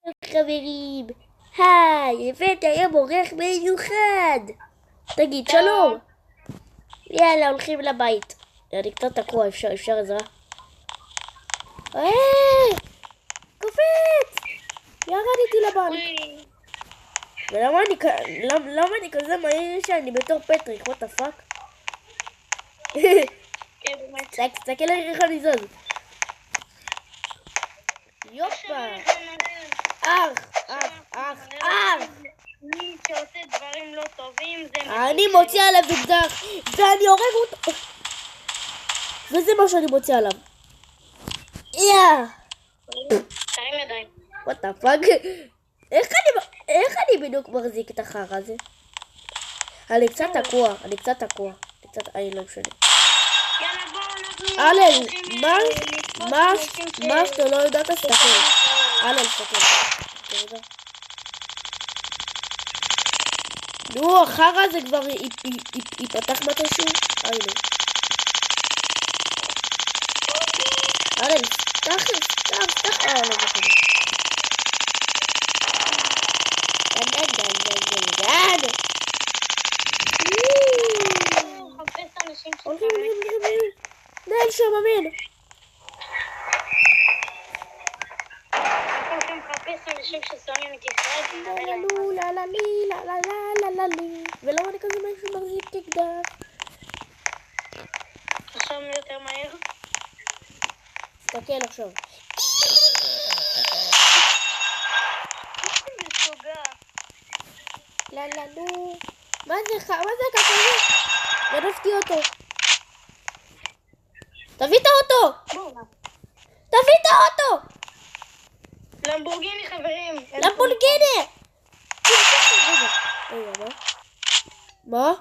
חברים, היי, הבאת היום עורך מיוחד. תגיד שלום. יאללה, הולכים לבית. אני קצת תקוע, אפשר עזרה? קופץ! ירדתי לבנק. ולמה אני כזה מהיר שאני בתור פטריק? what the fuck? תסתכל איך אני זוז. יופה. מי שעושה דברים לא טובים זה אני מוציא עליו אקדח ואני הורג אותו, וזה מה שאני מוציא עליו. תרים ידיים. what the fuck? איך אני בדיוק מחזיק את החרא הזה? אני קצת תקוע. לא משנה. יאללה בואו הלל, מה שאתה לא יודעת תסתכל. הלל, תסתכל. נו, החרא הזה כבר ייפתח מתישהו? לא. הלל, סתח. לא משנה. הולכים. נהל שם, אמן. הולכים לחפש אנשים ששונאים את ישראל. ולמה אני כזה משהו מחזיק אקדח? עכשיו מי יותר מהר? תסתכל עכשיו. נו. מה זה ככה? גנבתי אותו. תביא את האוטו! למבורגיני חברים. למבורגיני! מה?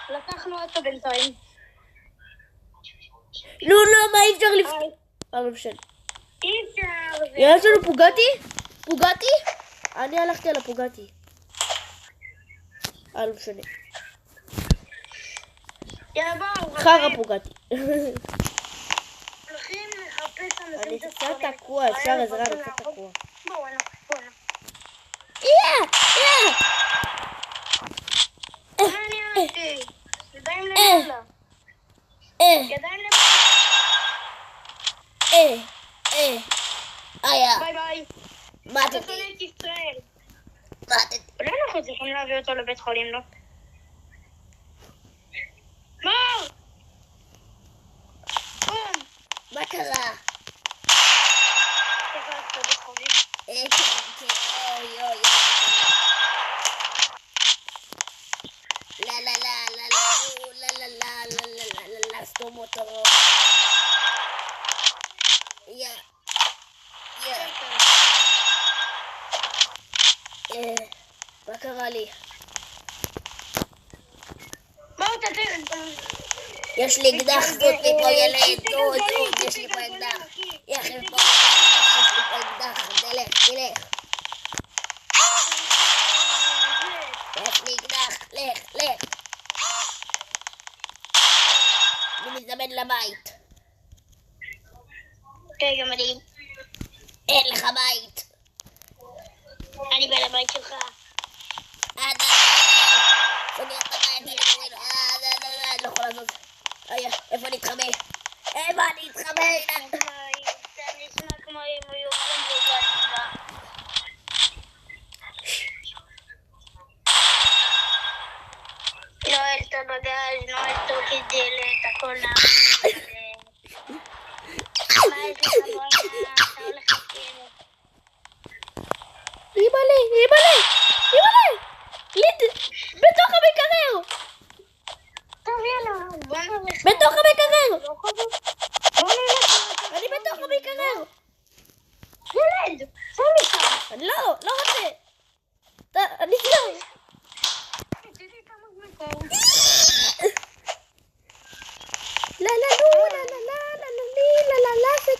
לקחנו אותו בינתיים. לא, מה אי אפשר לפתור? לא משנה. אי אפשר. יש לנו פוגטי? אני הלכתי על הפוגטי. לא משנה. יאללה בואו. חרא פוגטי. הולכים לחפש אנשים אני קצת תקוע, אפשר עזרה, אני קצת תקוע. בואו. ידיים למעלה. ידיים למעלה. ביי. אתה שונא את ישראל. אולי אנחנו צריכים להביא אותו לבית חולים, לא? מה קרה? לא, סתום אותו. מה קרה לי? יש לי אקדח, זאת לי פה ילד, דוד, יש לי פה אקדח. יש לי פה אקדח, תלך. יש לי אקדח, לך. אני מזמן לבית. גם אני. אין לך בית. אני בא לבית שלך. סוגר את הבית, אני לא יכול לעזוב. איפה נתחבא? אני נשמע כמו אם הוא יוכל בגלל. נועל את הבגז, נועל את דלת, הכל נעול. מה יש לך בוא? אתה הולך לכלא. אימא'לה! בתוך המקרר! טוב יאללה, בוא נלך. בתוך המקרר! בוא נלך. אני בתוך המקרר! ילד, שם לי שם. אני לא רוצה! אני לא! תראי כמה זמן קורה. זה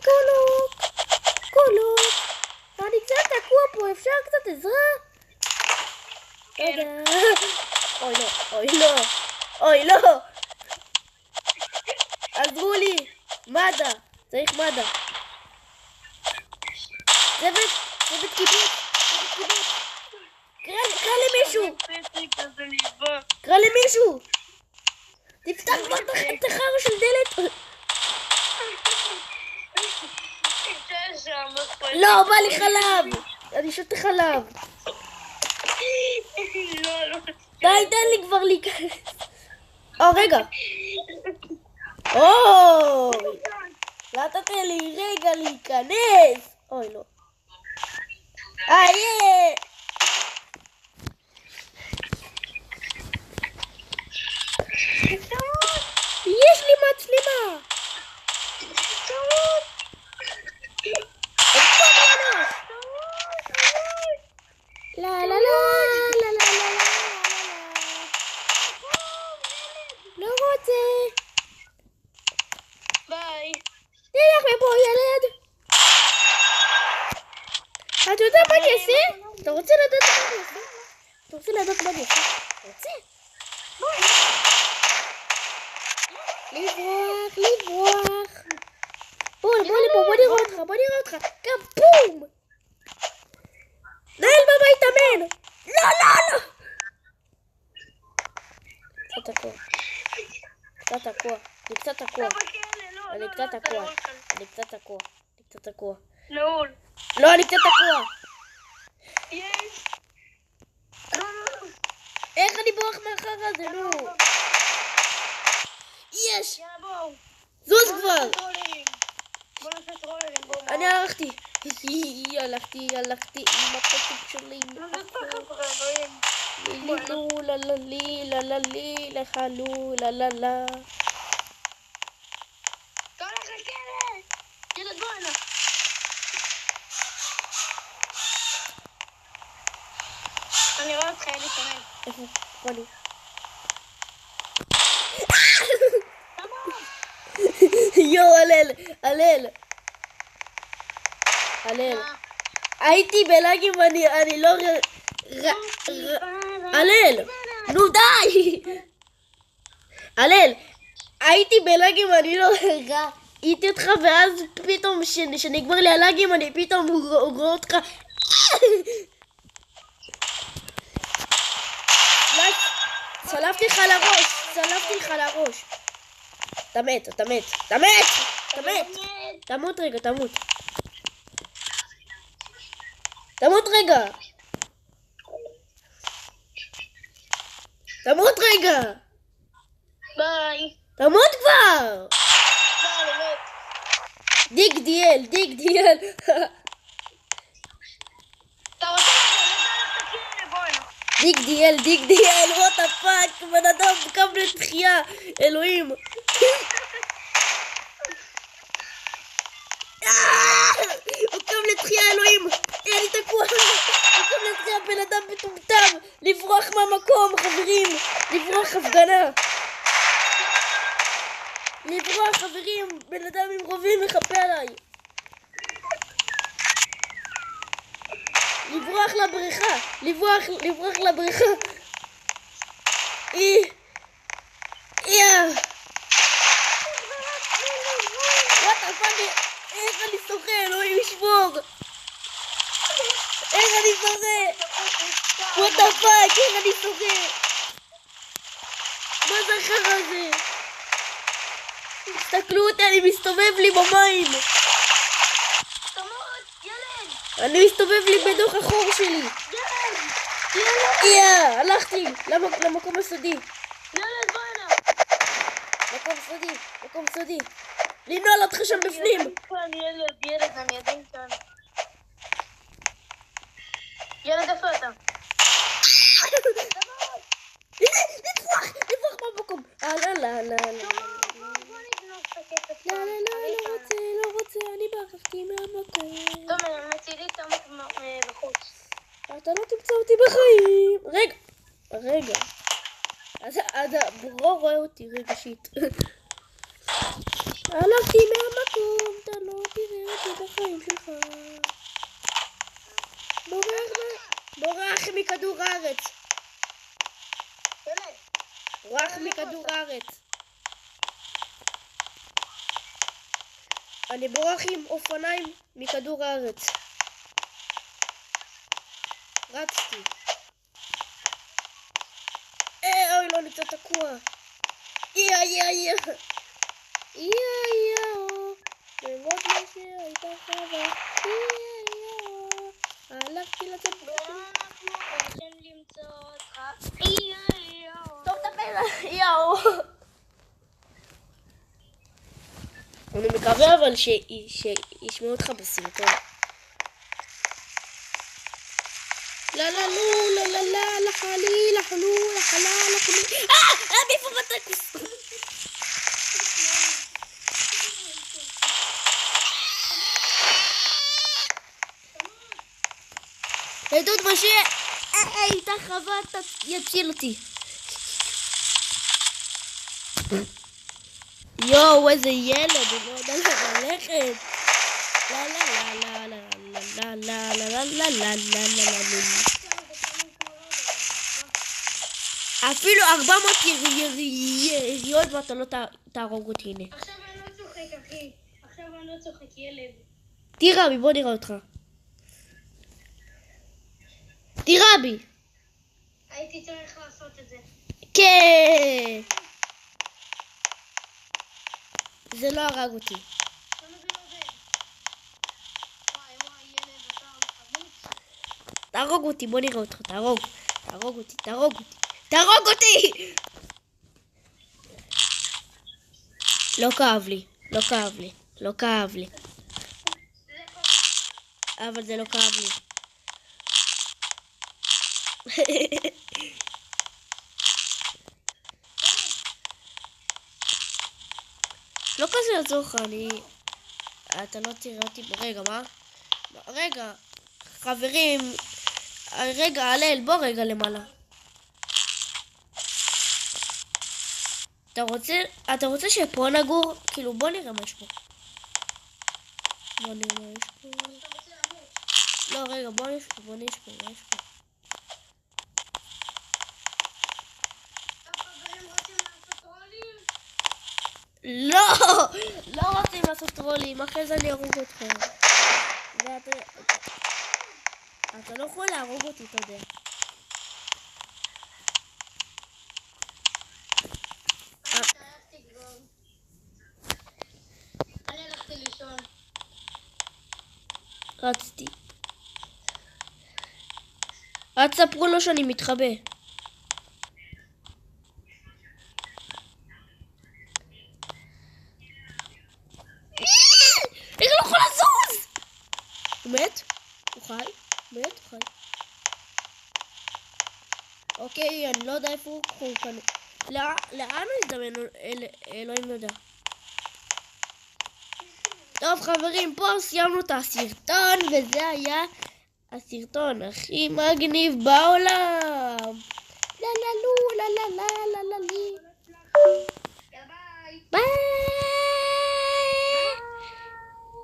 קולוק. אני קצת תקוע פה, אפשר קצת עזרה? אוי לא! עזרו לי! מד"א! צריך מד"א! צוות קיבוץ. קרא למישהו. קרא למישהו. תפתח כבר את החרא של דלת. לא, בא לי חלב. אני שותה חלב. די, תן לי כבר להיכנס. רגע. לא תתן לי רגע להיכנס. אוי, לא. יש לי מצלמה. לה לה לה לה לה לה. לא רוצה. ביי. תלך מפה ילד. אתה יודע מה אני אעשה? אתה רוצה לדעת מה אני אעשה? אתה רוצה לדעת מה אני אעשה? רוצה? לברוח. בוא לפה, בוא נראה אותך. כבום! נהל בבית אמן! לא! קצת תקוע. אני קצת תקוע. לא, אני קצת תקוע. איך אני בורח מאחר הזה, נו? יש! זוז כבר! אני הלכתי עם הפתק שלי. לחלו. ילד בוא הנה. אני רואה אותך, אלי שמן. איפה? בוא לי. יו, הלל. הייתי בלאגים, אני לא... הלל, נו די! הלל, הייתי בלאגים, אני לא... ראיתי אותך, ואז פתאום, שנגמר לי הלאגים, אני פתאום רואה אותך... צלפתי לך לראש. אתה מת. תמות רגע. ביי. תמות כבר. ביי, באמת. דיג דיאל. אתה רוצה לדעת בוא הנה. דיג דיאל, what the fuck, בן אדם קם לתחייה, אלוהים. הוא קם לתחייה, אלוהים. אני תקוע. הוא קם לתחייה, בן אדם מטומטם. לברוח מהמקום, חברים. לברוח, חברים. בן אדם עם רובים מחפה עליי. לברוח לבריכה. איך אני שוחה, אלוהים ישמור. איך אני שוחה. מה זה החרא הזה? תסתכלו אותי, אני מסתובב לי במים. אני מסתובב לי בתוך החור שלי. הלכתי למקום הסודי. ילד בוא הנה. מקום סודי. לנעול אותך שם בפנים. ילד, אני עדיין כאן. ילד, איפה אתה? לברוח מהמקום. לא רוצה, אני ברחתי מהמקום. טוב, מצידי תמות בחוץ. אתה לא תמצא אותי בחיים. רגע. אתה לא רואה אותי, רגע שיט. הלכתי מהמקום, אתה לא תראה אותי בחיים שלך. בורח מכדור הארץ. בורח מכדור הארץ. אני בורח עם אופניים מכדור הארץ. רצתי. אוי, לא, אני קצת תקוע. יא. במות משיר הייתה חווה. הלכתי לצפות. ואנחנו הולכים למצוא אותך. סתום את הפה, יאו. אני מקווה אבל שישמעו אותך בסרטון. לה לחלי לחלו לחלה לחלי. מאיפה בטקוס? עדות משיח. איתה חווה יציל אותי. יואו, איזה ילד, הוא לא יודע ללכת. אפילו 400 יריות ואתה לא תהרוג אותי, הנה. עכשיו אני לא צוחק, אחי. עכשיו אני לא צוחק, ילד. תראה בי, בוא נראה אותך. תראה בי. הייתי צריך לעשות את זה. כן. זה לא הרג אותי. למה זה לא עובד? וואי, ילד, אתה חמוץ. תהרוג אותי, בוא נראה אותך, תהרוג אותי! לא כאב לי. אבל זה לא כאב לי. לא כזה יעזור לך, אתה לא תראה אותי ברגע, מה? רגע, חברים, רגע, הלל, בוא רגע למעלה. אתה רוצה שפה נגור? כאילו, בוא נראה מה יש פה. לא, רגע, בוא נשפור, מה יש פה? לא רוצים לעשות טרולים, אחרי זה אני ארוג אתכם. אתה לא יכול להרוג אותי, אתה יודע. אני הלכתי לישון. רצתי. אל תספרו לו שאני מתחבא. איך לא יכול לזוז? הוא מת? הוא חי? מת? הוא חי. אוקיי, אני לא יודע איפה הוא כאן. לאן הוא הזדמן? אלוהים יודע. טוב חברים, פה סיימנו את הסרטון, וזה היה הסרטון הכי מגניב בעולם. לה לה לו, לה לה לה לה לה לי. ביי. ביי.